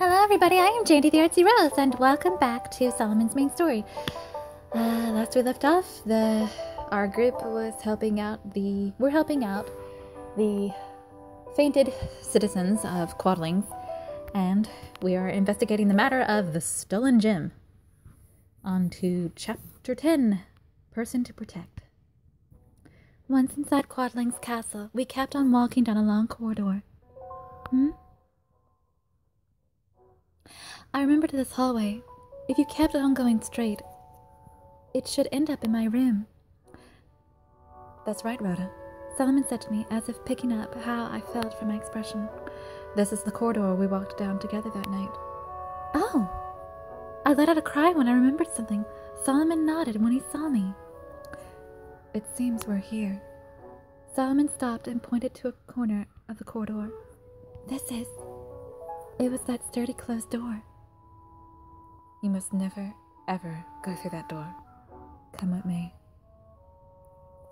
Hello everybody, I am Jandy the Artsy-Rose, and welcome back to Solomon's main story. Last we left off, our group was helping out the fainted citizens of Quadlings, and we are investigating the matter of the stolen gem. On to Chapter 10, Person to Protect. Once inside Quadling's castle, we kept on walking down a long corridor. I remembered this hallway. If you kept on going straight, it should end up in my room. That's right, Rhoda, Solomon said to me, as if picking up how I felt from my expression. This is the corridor we walked down together that night. Oh! I let out a cry when I remembered something. Solomon nodded when he saw me. It seems we're here. Solomon stopped and pointed to a corner of the corridor. It was that sturdy closed door. You must never, ever go through that door. Come with me.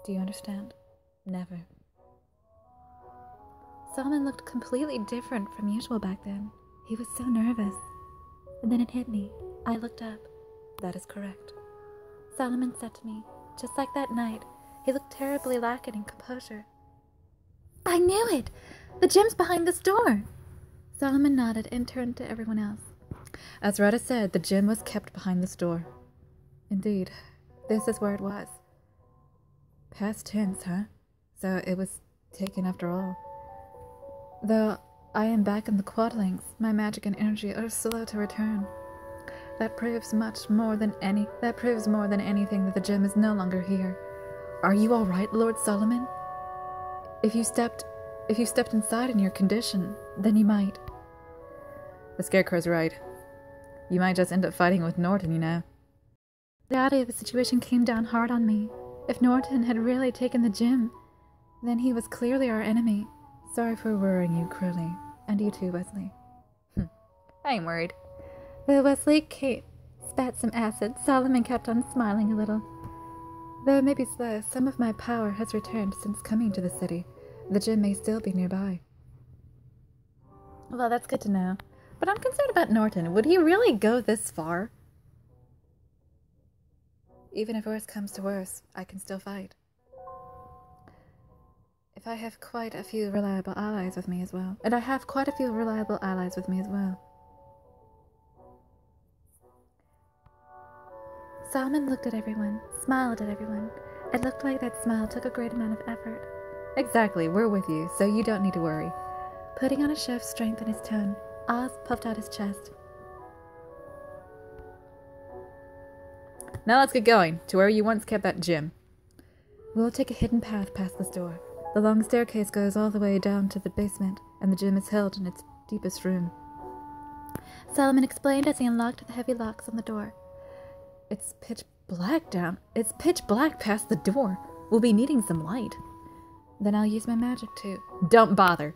Do you understand? Never. Solomon looked completely different from usual back then. He was so nervous. And then it hit me. I looked up. That is correct. Solomon said to me, just like that night, he looked terribly lacking in composure. I knew it! The gem's behind this door! Solomon nodded and turned to everyone else. As Rhoda said, the gem was kept behind this door. Indeed, this is where it was. Past tense, huh? So it was taken after all. Though I am back in the Quadlings, my magic and energy are slow to return. That proves more than anything that the gem is no longer here. Are you all right, Lord Solomon? If you stepped inside in your condition, then you might. The Scarecrow's right. You might just end up fighting with Norton, you know. The reality of the situation came down hard on me. If Norton had really taken the gem, then he was clearly our enemy. Sorry for worrying you cruelly. And you too, Wesley. I ain't worried. Though Wesley spat some acid, Solomon kept on smiling a little. Though it may be slow, some of my power has returned since coming to the city. The gem may still be nearby. Well, that's good to know. But I'm concerned about Norton. Would he really go this far? Even if worse comes to worse, I can still fight. If I have quite a few reliable allies with me as well. And I have quite a few reliable allies with me as well. Solomon looked at everyone, smiled at everyone. It looked like that smile took a great amount of effort. Exactly, we're with you, so you don't need to worry. Putting on a show of strength in his tone, Oz puffed out his chest. Now let's get going, to where you once kept that gem. We'll take a hidden path past this door. The long staircase goes all the way down to the basement, and the gem is held in its deepest room. Solomon explained as he unlocked the heavy locks on the door. It's pitch black past the door. We'll be needing some light. Then I'll use my magic too. Don't bother.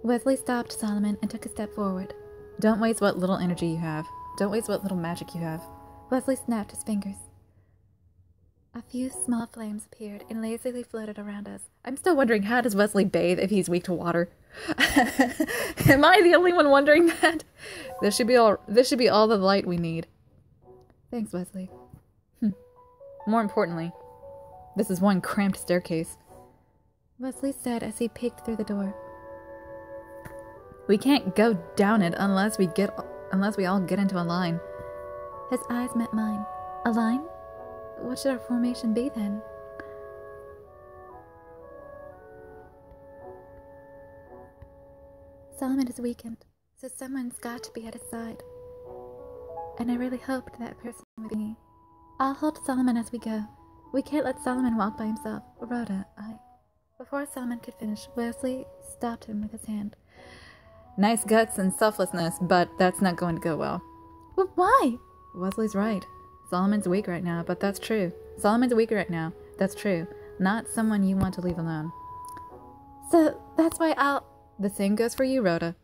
Wesley stopped Solomon and took a step forward. Don't waste what little energy you have. Don't waste what little magic you have. Wesley snapped his fingers. A few small flames appeared and lazily floated around us. I'm still wondering, how does Wesley bathe if he's weak to water? Am I the only one wondering that? This should be all the light we need. Thanks, Wesley. More importantly, this is one cramped staircase. Wesley said as he peeked through the door. We can't go down it unless we all get into a line. His eyes met mine. A line? What should our formation be then? Solomon is weakened, so someone's got to be at his side. And I really hoped that person would be me. I'll hold Solomon as we go. We can't let Solomon walk by himself. Rhoda, Before Solomon could finish, Wesley stopped him with his hand. Nice guts and selflessness, but that's not going to go well. Well, why? Wesley's right. Solomon's weak right now, but that's true. Solomon's weak right now. That's true. Not someone you want to leave alone. So, that's why The same goes for you, Rhoda.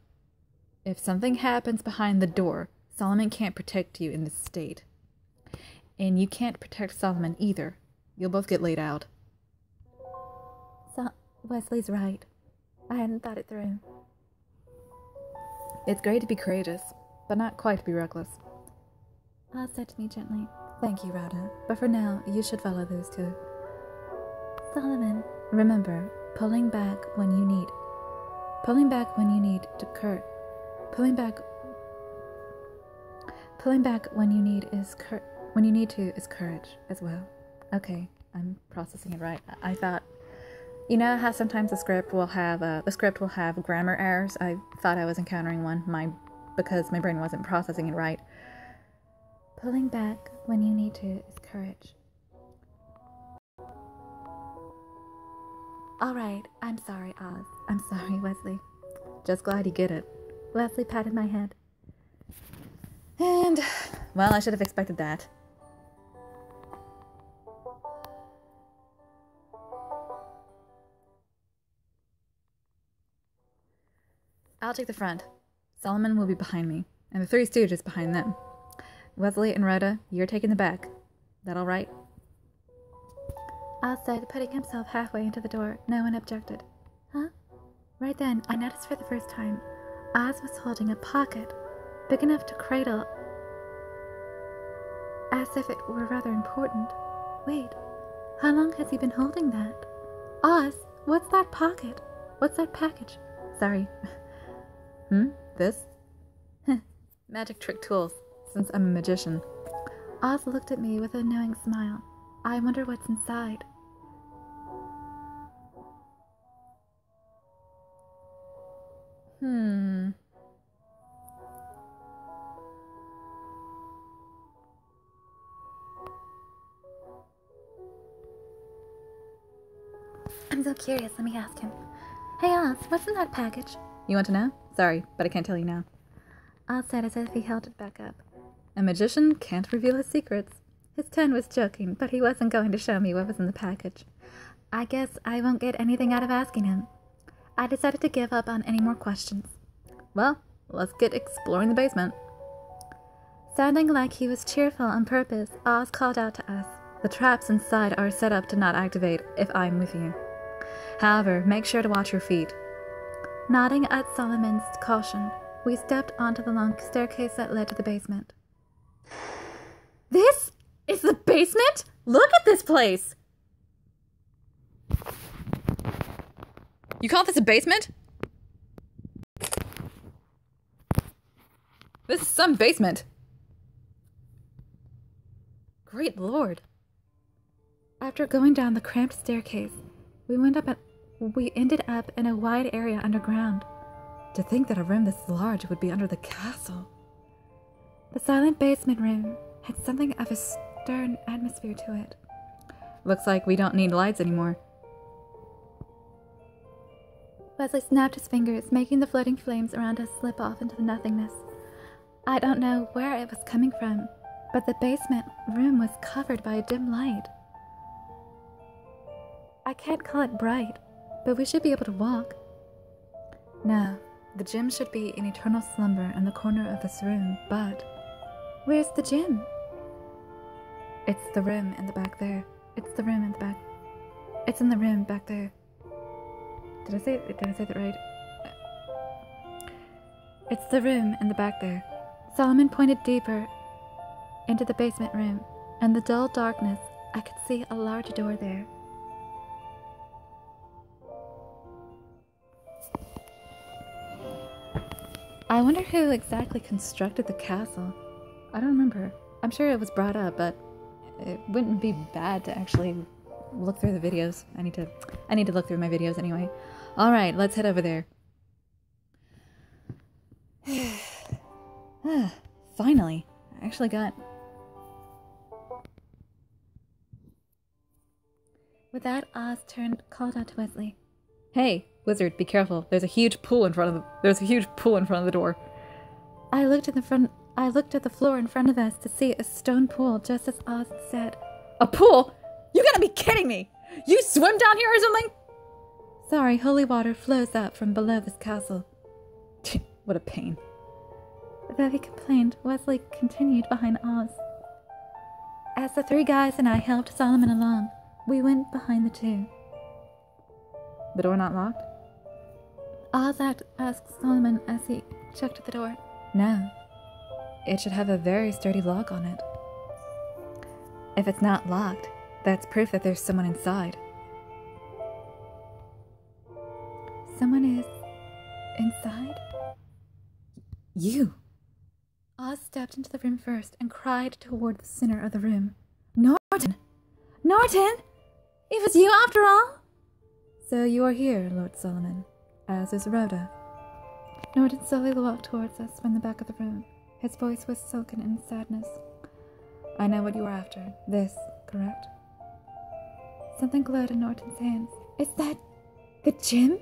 If something happens behind the door, Solomon can't protect you in this state. And you can't protect Solomon either. You'll both get laid out. Wesley's right. I hadn't thought it through. It's great to be courageous, but not quite to be reckless. Oz said to me gently, "Thank you, Rhoda, but for now, you should follow those two." Solomon, remember, pulling back when you need to pulling back when you need to is courage as well. Okay, I'm processing it right. I thought, you know how sometimes the script will have grammar errors? I thought I was encountering one, because my brain wasn't processing it right. Pulling back when you need to is courage. Alright, I'm sorry, Oz. I'm sorry, Wesley. Just glad you get it. Wesley patted my head. And, well, I should have expected that. I'll take the front. Solomon will be behind me, and the Three Stooges behind them. Wesley and Rhoda, you're taking the back. That all right? Oz said, putting himself halfway into the door. No one objected. Huh? Right then, I noticed for the first time, Oz was holding a pocket, big enough to cradle, as if it were rather important. Wait, how long has he been holding that? Oz, what's that pocket? What's that package? Sorry. This? Magic trick tools, since I'm a magician. Oz looked at me with a knowing smile. I wonder what's inside. I'm so curious, let me ask him. Hey Oz, what's in that package? You want to know? Sorry, but I can't tell you now. Oz said as if he held it back up. A magician can't reveal his secrets. His tone was joking, but he wasn't going to show me what was in the package. I guess I won't get anything out of asking him. I decided to give up on any more questions. Well, let's get exploring the basement. Sounding like he was cheerful on purpose, Oz called out to us. The traps inside are set up to not activate if I'm with you. However, make sure to watch your feet. Nodding at Solomon's caution, we stepped onto the long staircase that led to the basement. This is the basement? Look at this place! You call this a basement? This is some basement. Great Lord. After going down the cramped staircase, we ended up in a wide area underground. To think that a room this large would be under the castle. The silent basement room had something of a stern atmosphere to it. Looks like we don't need lights anymore. Wesley snapped his fingers, making the floating flames around us slip off into the nothingness. I don't know where it was coming from, but the basement room was covered by a dim light. I can't call it bright, but we should be able to walk. No, the gym should be in eternal slumber in the corner of this room, but where's the gym? It's the room in the back there. It's the room in the back. It's in the room back there. Did I say that right? It's the room in the back there. Solomon pointed deeper into the basement room. In the dull darkness, I could see a large door there. I wonder who exactly constructed the castle. I don't remember. I'm sure it was brought up, but it wouldn't be bad to actually look through the videos. I need to look through my videos anyway. All right, let's head over there. Finally, I actually got... With that, Oz called out to Wesley. Hey, wizard, be careful. There's a huge pool in front of the door. I looked at the floor in front of us to see a stone pool, just as Oz said. A pool? You gotta be kidding me! You swim down here or something? Sorry, holy water flows up from below this castle. What a pain. Though he complained, Wesley continued behind Oz. As the three guys and I helped Solomon along, we went behind the two. The door not locked? Oz asked Solomon as he checked the door. No. It should have a very sturdy lock on it. If it's not locked, that's proof that there's someone inside. Someone is inside? You! Oz stepped into the room first and cried toward the center of the room. Norton! Norton! It was you after all? So you are here, Lord Solomon, as is Rhoda. Norton slowly walked towards us from the back of the room. His voice was silken in sadness. I know what you are after. This, correct? Something glowed in Norton's hands. Is that the gem?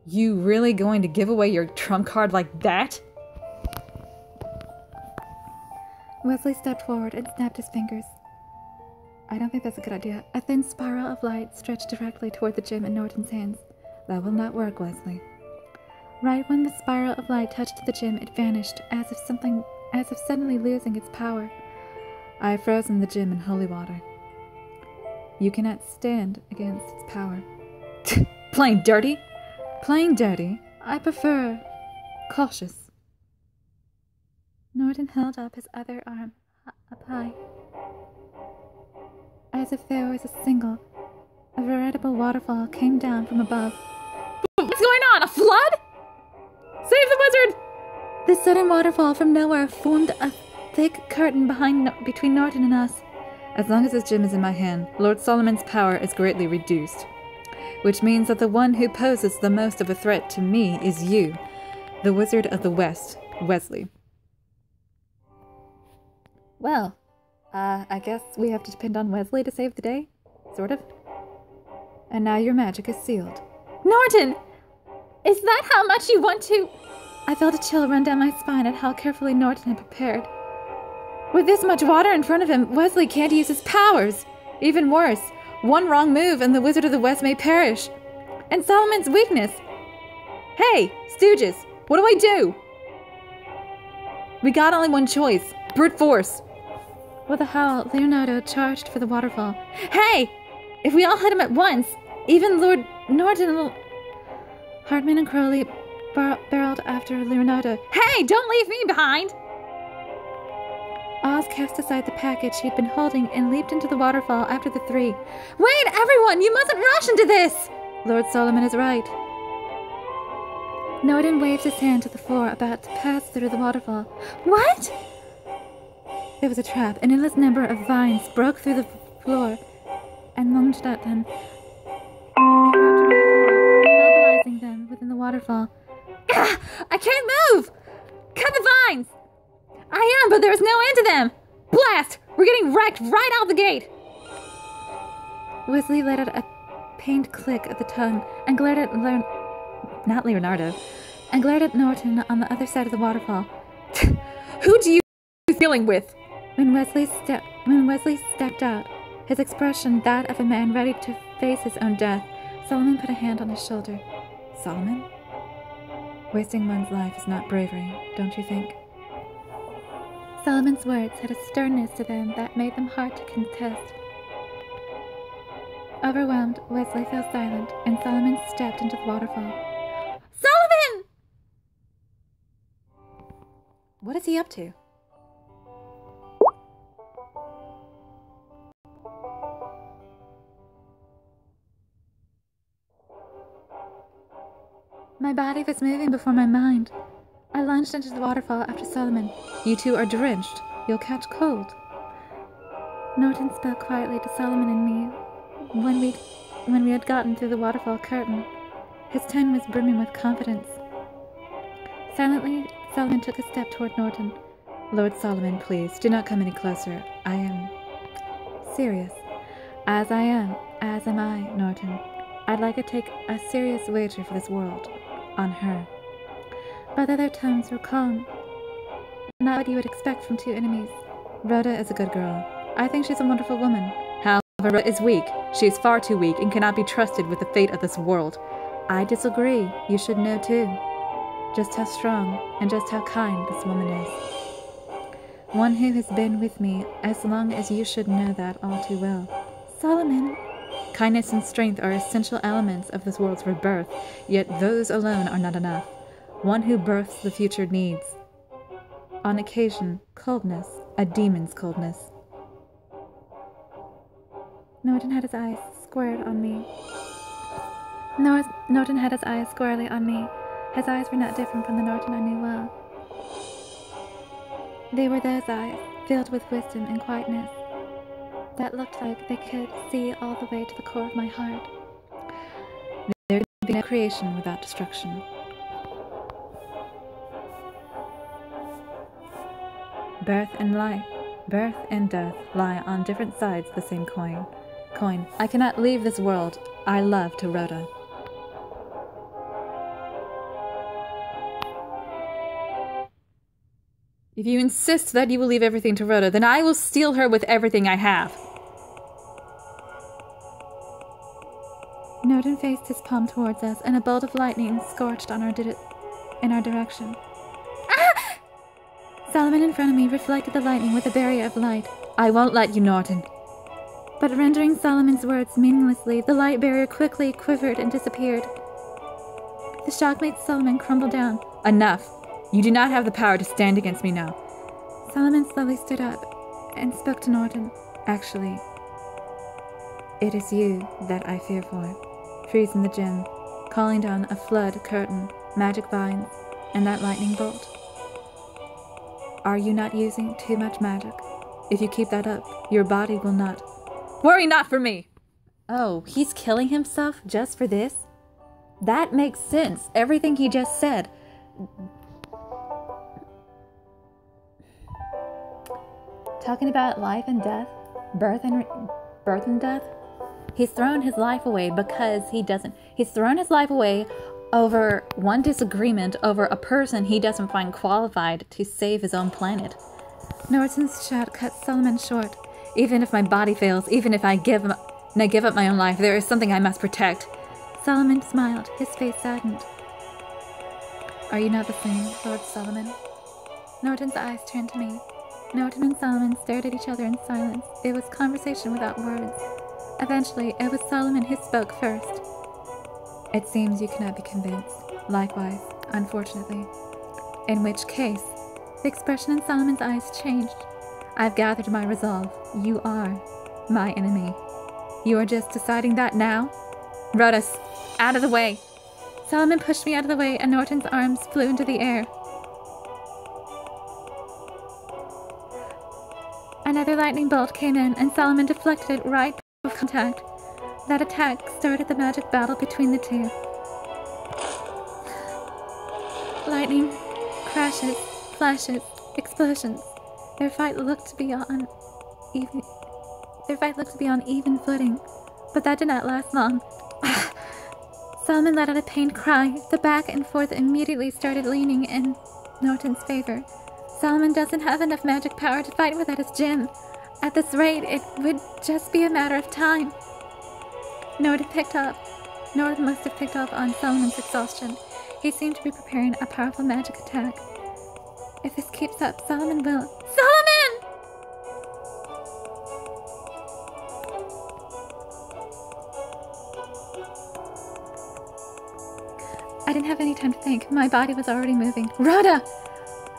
You really going to give away your trump card like that? Wesley stepped forward and snapped his fingers. I don't think that's a good idea. A thin spiral of light stretched directly toward the gem in Norton's hands. That will not work, Wesley. Right when the spiral of light touched the gem, it vanished, as if suddenly losing its power. I have frozen the gem in holy water. You cannot stand against its power. Plain dirty? Plain dirty. I prefer cautious. Norton held up his other arm up high, as if there was a veritable waterfall came down from above. What's going on? A flood? Save the wizard! The sudden waterfall from nowhere formed a thick curtain between Norton and us. As long as this gem is in my hand, Lord Solomon's power is greatly reduced. Which means that the one who poses the most of a threat to me is you, the Wizard of the West, Wesley. Well, I guess we have to depend on Wesley to save the day, sort of. And now your magic is sealed. Norton! Is that how much you want to... I felt a chill run down my spine at how carefully Norton had prepared. With this much water in front of him, Wesley can't use his powers. Even worse, one wrong move and the Wizard of the West may perish. And Solomon's weakness. Hey, Stooges, what do I do? We got only one choice. Brute force. With a howl, Leonardo charged for the waterfall. Hey! If we all hit him at once, even Lord Norton will... Hardman and Crowley barreled after Leonardo. Hey! Don't leave me behind! Oz cast aside the package he'd been holding and leaped into the waterfall after the three. Wait, everyone! You mustn't rush into this! Lord Solomon is right. Norton waved his hand to the floor, about to pass through the waterfall. What? There was a trap. An endless number of vines broke through the floor and lunged at them, immobilizing them within the waterfall. I can't move! Cut the vines! I am, but there is no end to them! Blast! We're getting wrecked right out the gate! Wesley let out a pained click at the tongue and glared at not Leonardo, and glared at Norton on the other side of the waterfall. Who do you dealing with? When Wesley stepped out, his expression that of a man ready to face his own death, Solomon put a hand on his shoulder. Solomon? Wasting one's life is not bravery, don't you think? Solomon's words had a sternness to them that made them hard to contest. Overwhelmed, Wesley fell silent, and Solomon stepped into the waterfall. Solomon! What is he up to? My body was moving before my mind. I lunged into the waterfall after Solomon. You two are drenched. You'll catch cold. Norton spoke quietly to Solomon and me when we had gotten through the waterfall curtain. His tone was brimming with confidence. Silently, Solomon took a step toward Norton. Lord Solomon, please, do not come any closer. I am serious. As I am, as am I, Norton. I'd like to take a serious wager for this world. On her. But their tones were calm. Not what you would expect from two enemies. Rhoda is a good girl. I think she's a wonderful woman. However, Rhoda is weak. She is far too weak and cannot be trusted with the fate of this world. I disagree. You should know too. Just how strong and just how kind this woman is. One who has been with me as long as you should know that all too well. Solomon. Kindness and strength are essential elements of this world's rebirth, yet those alone are not enough. one who births the future needs. On occasion, coldness, a demon's coldness. Norton had his eyes squared on me. Norton had his eyes squarely on me. His eyes were not different from the Norton I knew well. They were those eyes, filled with wisdom and quietness, that looked like they could see all the way to the core of my heart. There could be no creation without destruction. Birth and life, birth and death lie on different sides of the same coin. I cannot leave this world I love to Rhoda. If you insist that you will leave everything to Rhoda, then I will steal her with everything I have. Norton faced his palm towards us, and a bolt of lightning scorched in our direction. Ah! Solomon in front of me reflected the lightning with a barrier of light. I won't let you, Norton. But rendering Solomon's words meaninglessly, the light barrier quickly quivered and disappeared. The shock made Solomon crumble down. Enough. You do not have the power to stand against me now. Solomon slowly stood up and spoke to Norton. Actually, it is you that I fear for. Freeze in the gym, calling down a flood curtain, magic vines, and that lightning bolt. Are you not using too much magic? If you keep that up, your body will not. Worry not for me! Oh, he's killing himself just for this? That makes sense. Everything he just said. Talking about life and death, birth and death. He's thrown his life away because he doesn't. He's thrown his life away over one disagreement over a person he doesn't find qualified to save his own planet. Norton's shout cut Solomon short. Even if my body fails, even if I give up my own life, there is something I must protect. Solomon smiled, his face saddened. Are you not the same, Lord Solomon? Norton's eyes turned to me. Norton and Solomon stared at each other in silence. It was conversation without words. Eventually, it was Solomon who spoke first. It seems you cannot be convinced. Likewise, unfortunately. In which case, the expression in Solomon's eyes changed. I've gathered my resolve. You are my enemy. You are just deciding that now? Rhoda, out of the way. Solomon pushed me out of the way, and Norton's arms flew into the air. Another lightning bolt came in, and Solomon deflected it right of contact. That attack started the magic battle between the two. Lightning, crashes, flashes, explosions. Their fight looked to be on even footing, but that did not last long. Solomon let out a pained cry. The back and forth immediately started leaning in Norton's favor. Solomon doesn't have enough magic power to fight without his gem. At this rate, it would just be a matter of time. Norton must have picked up on Solomon's exhaustion. He seemed to be preparing a powerful magic attack. If this keeps up, Solomon will... Solomon! I didn't have any time to think. My body was already moving. Rhoda!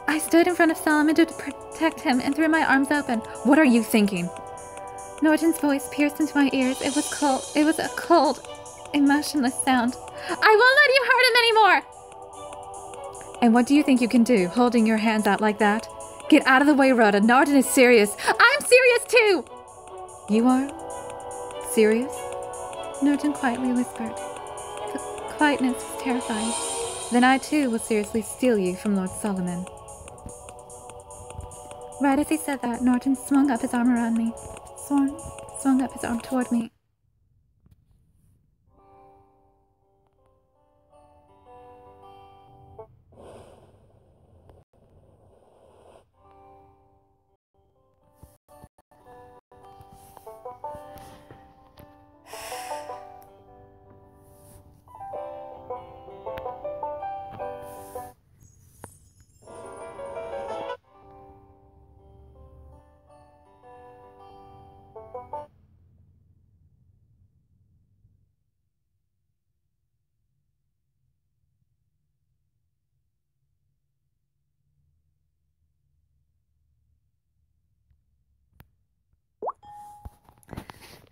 I stood in front of Solomon to protect him and threw my arms open. What are you thinking? Norton's voice pierced into my ears. It was cold. It was a cold, emotionless sound. I won't let you hurt him anymore! And what do you think you can do, holding your hands out like that? Get out of the way, Rhoda. Norton is serious. I'm serious too! You are? Serious? Norton quietly whispered. The quietness was terrifying. Then I too will seriously steal you from Lord Solomon. Right as he said that, Norton swung up his arm around me. Swung up his arm toward me.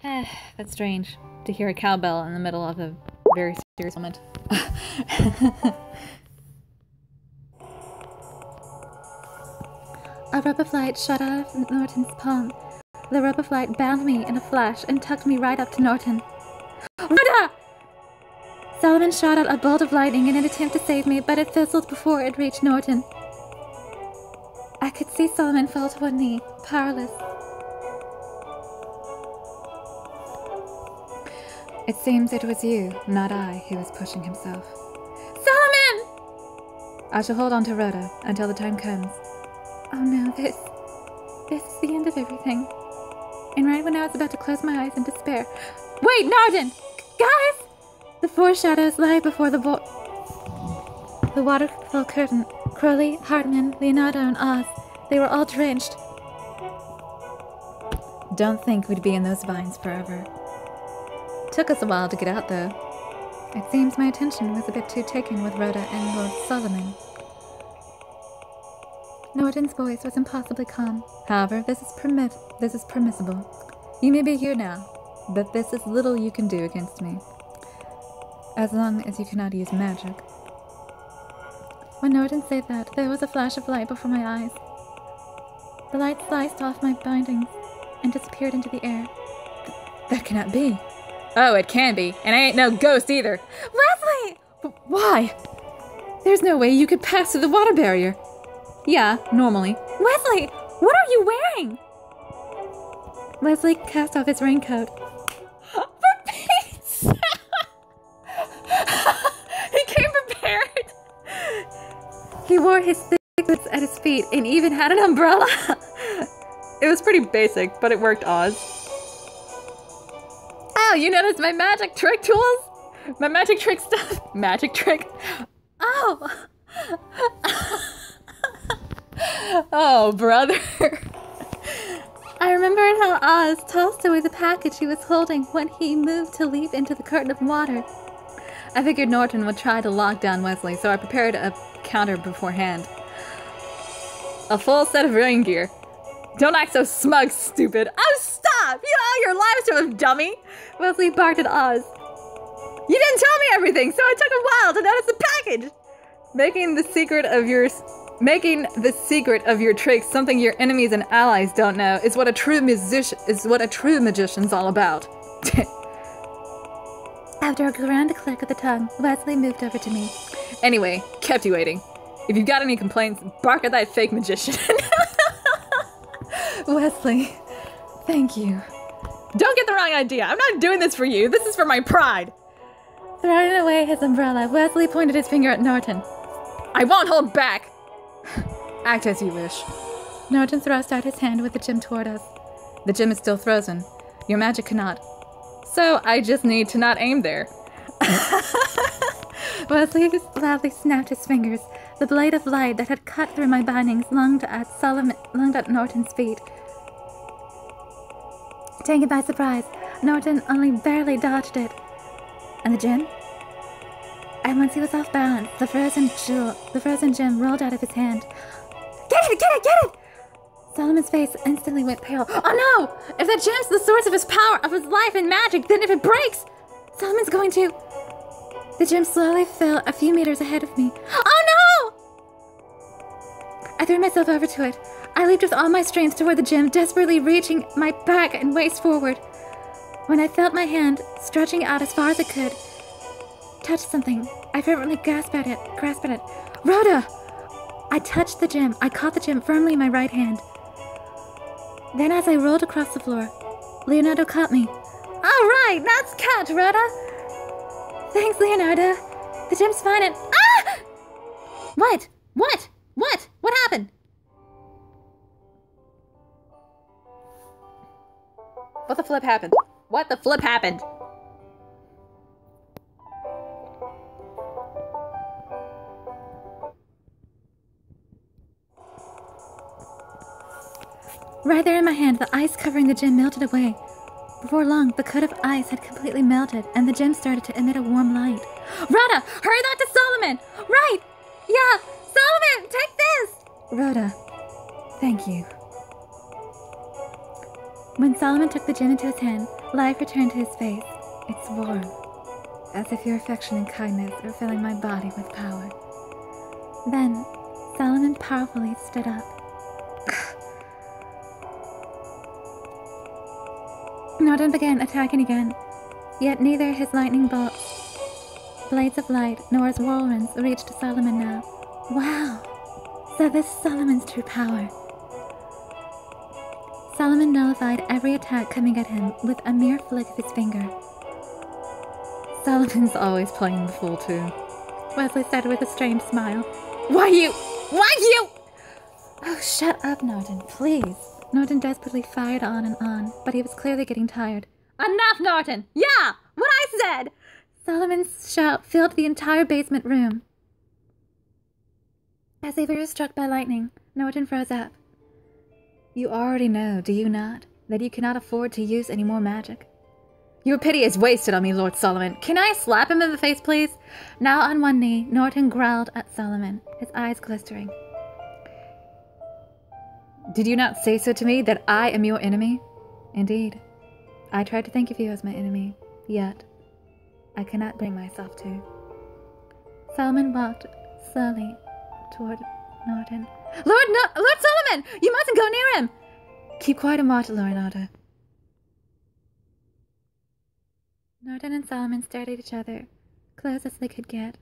That's strange to hear a cowbell in the middle of a very serious moment. A rope of light shot out of Norton's palm. The rope of light bound me in a flash and tugged me right up to Norton. Rhoda! Solomon shot out a bolt of lightning in an attempt to save me, but it fizzled before it reached Norton. I could see Solomon fall to one knee, powerless. It seems it was you, not I, who was pushing himself. Solomon! I shall hold on to Rhoda until the time comes. Oh no, this is the end of everything. And right when I was about to close my eyes in despair... Wait, Norton! Guys! The four shadows lay before the waterfall curtain. Crowley, Hartman, Leonardo, and Oz. They were all drenched. Don't think we'd be in those vines forever. Took us a while to get out, though. It seems my attention was a bit too taken with Rhoda and Lord Solomon. Norton's voice was impossibly calm. However, this is permissible. You may be here now, but this is little you can do against me. As long as you cannot use magic. When Norton said that, there was a flash of light before my eyes. The light sliced off my bindings and disappeared into the air. That cannot be. Oh, it can be, and I ain't no ghost either. Leslie! Why? There's no way you could pass through the water barrier. Yeah, normally. Leslie! What are you wearing? Leslie cast off his raincoat. For Pete's sake! He came prepared! He wore his thick boots at his feet and even had an umbrella. It was pretty basic, but it worked, Oz. Oh, you noticed my magic trick tools? My magic trick stuff? Magic trick? Oh! Oh, brother. I remembered how Oz tossed away the package he was holding when he moved to leap into the curtain of water. I figured Norton would try to lock down Wesley, so I prepared a counter beforehand. A full set of rain gear. Don't act so smug, stupid. Oh, stop! You owe your lives to him, dummy! Wesley barked at Oz. You didn't tell me everything, so it took a while to notice the package! Making the secret of your tricks something your enemies and allies don't know is what a true magician's all about. After a grand click of the tongue, Wesley moved over to me. Anyway, kept you waiting. If you've got any complaints, bark at that fake magician. Wesley, thank you. Don't get the wrong idea. I'm not doing this for you. This is for my pride. Throwing away his umbrella, Wesley pointed his finger at Norton. I won't hold back. Act as you wish. Norton thrust out his hand with the gem toward us. The gem is still frozen. Your magic cannot. So I just need to not aim there. Wesley loudly snapped his fingers. The blade of light that had cut through my bindings lunged at Norton's feet. Taken by surprise, Norton only barely dodged it. And the gem? And once he was off balance, the frozen gem rolled out of his hand. Get it! Get it! Get it! Solomon's face instantly went pale. Oh no! If that gem's the source of his power, of his life and magic, then if it breaks, Solomon's going to... The gem slowly fell a few meters ahead of me. Oh no! I threw myself over to it. I leaped with all my strength toward the gem, desperately reaching my back and waist forward. When I felt my hand, stretching out as far as it could, touch something, I fervently grasped at it. Rhoda! I touched the gem. I caught the gem firmly in my right hand. Then as I rolled across the floor, Leonardo caught me. All right, now catch, Rhoda! Thanks, Leonardo. The gem's fine and... Ah! What? What happened? What the flip happened? What the flip happened? Right there in my hand, the ice covering the gem melted away. Before long, the coat of ice had completely melted, and the gem started to emit a warm light. Rhoda, hurry that to Solomon! Right! Yeah! Solomon, take this! Rhoda, thank you. When Solomon took the gem into his hand, life returned to his face. It's warm, as if your affection and kindness are filling my body with power. Then, Solomon powerfully stood up. Norton began attacking again, yet neither his lightning bolts, blades of light, nor his whirlwinds reached Solomon now. Wow! So this is Solomon's true power. Solomon nullified every attack coming at him with a mere flick of his finger. Solomon's always playing the fool too, Wesley said with a strange smile. Why you? Oh, shut up, Norton, please. Norton desperately fired on, but he was clearly getting tired. Enough, Norton! Yeah! What I said! Solomon's shout filled the entire basement room. As if he was struck by lightning, Norton froze up. You already know, do you not, that you cannot afford to use any more magic? Your pity is wasted on me, Lord Solomon. Can I slap him in the face, please? Now on one knee, Norton growled at Solomon, his eyes glistering. Did you not say so to me, that I am your enemy? Indeed. I tried to think of you as my enemy, yet I cannot bring myself to. Solomon walked slowly toward Norton. Lord Solomon! You mustn't go near him! Keep quiet and watch, Leonardo. Norton and Solomon stared at each other, close as they could get.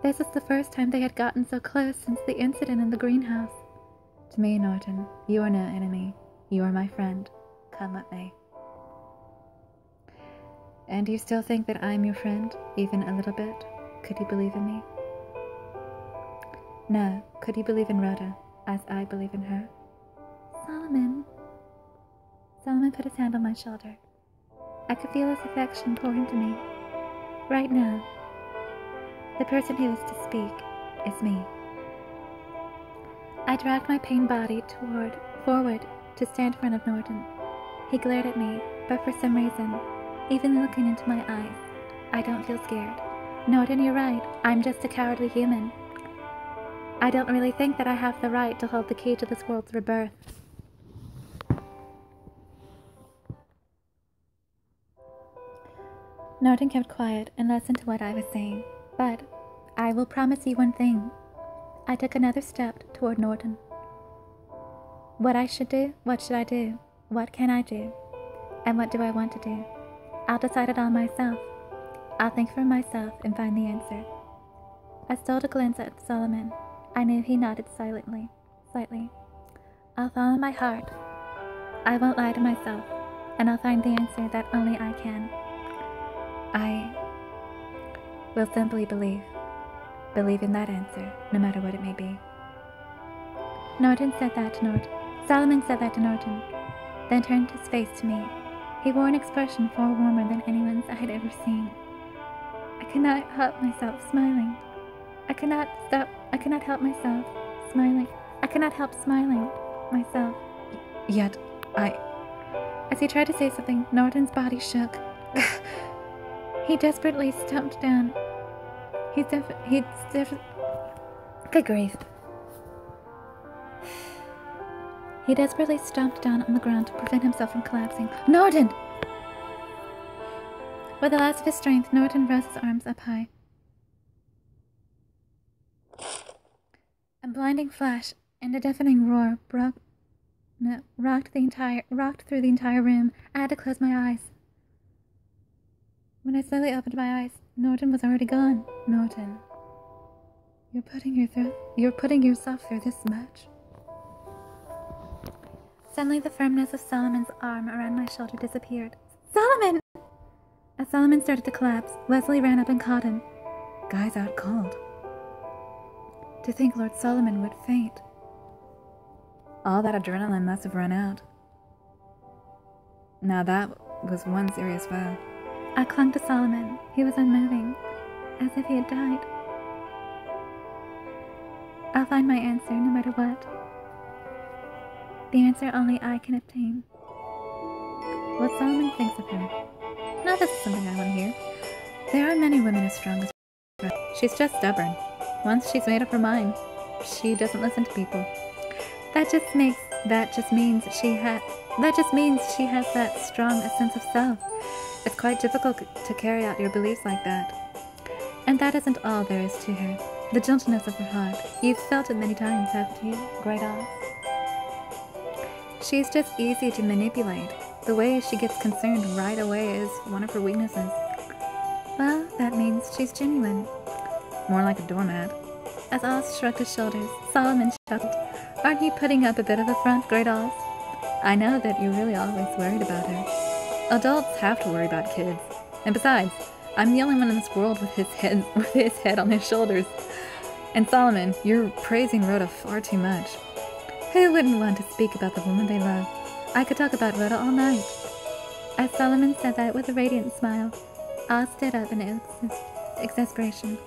This was the first time they had gotten so close since the incident in the greenhouse. To me, Norton, you are no enemy. You are my friend. Come what may. And do you still think that I am your friend, even a little bit? Could you believe in me? No, could you believe in Rhoda, as I believe in her? Solomon. Solomon put his hand on my shoulder. I could feel his affection pour into me. Right now, the person who is to speak is me. I dragged my pained body forward to stand in front of Norton. He glared at me, but for some reason, even looking into my eyes, I don't feel scared. Norton, you're right. I'm just a cowardly human. I don't really think that I have the right to hold the key to this world's rebirth. Norton kept quiet and listened to what I was saying, but I will promise you one thing. I took another step toward Norton. What I should do, what should I do, what can I do, and what do I want to do? I'll decide it all myself. I'll think for myself and find the answer. I stole a glance at Solomon. I knew he nodded slightly. I'll follow my heart. I won't lie to myself, and I'll find the answer that only I can. I will simply believe in that answer, no matter what it may be. Norton said that to Norton. Solomon said that to Norton, then turned his face to me. He wore an expression far warmer than anyone's I had ever seen. I could not help myself smiling. I could not help myself smiling. I could not help smiling myself. Yet, As he tried to say something, Norton's body shook. He desperately stomped down. Good grief. He desperately stomped down on the ground to prevent himself from collapsing. Norton! With the last of his strength, Norton rose his arms up high. A blinding flash and a deafening roar rocked through the entire room. I had to close my eyes. When I slowly opened my eyes, Norton was already gone. Norton, you're putting yourself through this much. Suddenly the firmness of Solomon's arm around my shoulder disappeared. Solomon! As Solomon started to collapse, Wesley ran up and caught him. Guy's out cold. To think Lord Solomon would faint. All that adrenaline must have run out. Now that was one serious foul. I clung to Solomon. He was unmoving, as if he had died. I'll find my answer no matter what. The answer only I can obtain. What Solomon thinks of her. Now this is something I want to hear. There are many women as strong as her. She's just stubborn. Once she's made up her mind, she doesn't listen to people. That just makes That just means she has that strong a sense of self. It's quite difficult to carry out your beliefs like that. And that isn't all there is to her. The gentleness of her heart. You've felt it many times, haven't you, Great Oz? She's just easy to manipulate. The way she gets concerned right away is one of her weaknesses. Well, that means she's genuine. More like a doormat. As Oz shrugged his shoulders, Solomon chuckled. Aren't you putting up a bit of a front, Great Oz? I know that you're really always worried about her. Adults have to worry about kids. And besides, I'm the only one in this world with his head on his shoulders. And Solomon, you're praising Rhoda far too much. Who wouldn't want to speak about the woman they love? I could talk about Rhoda all night. As Solomon said that with a radiant smile, Oz stood up in exasperation.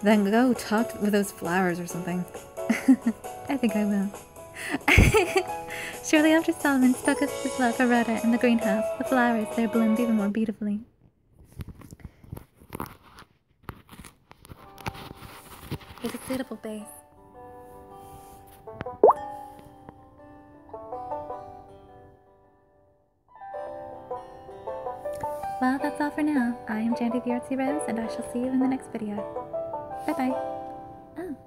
Then go talk with those flowers or something. I think I will. Shortly after Solomon spoke of his love for Rhoda in the greenhouse, the flowers there bloomed even more beautifully. It's a suitable base. Well, that's all for now. I am Jandy the Artsy-Rose, and I shall see you in the next video. Bye-bye. Oh.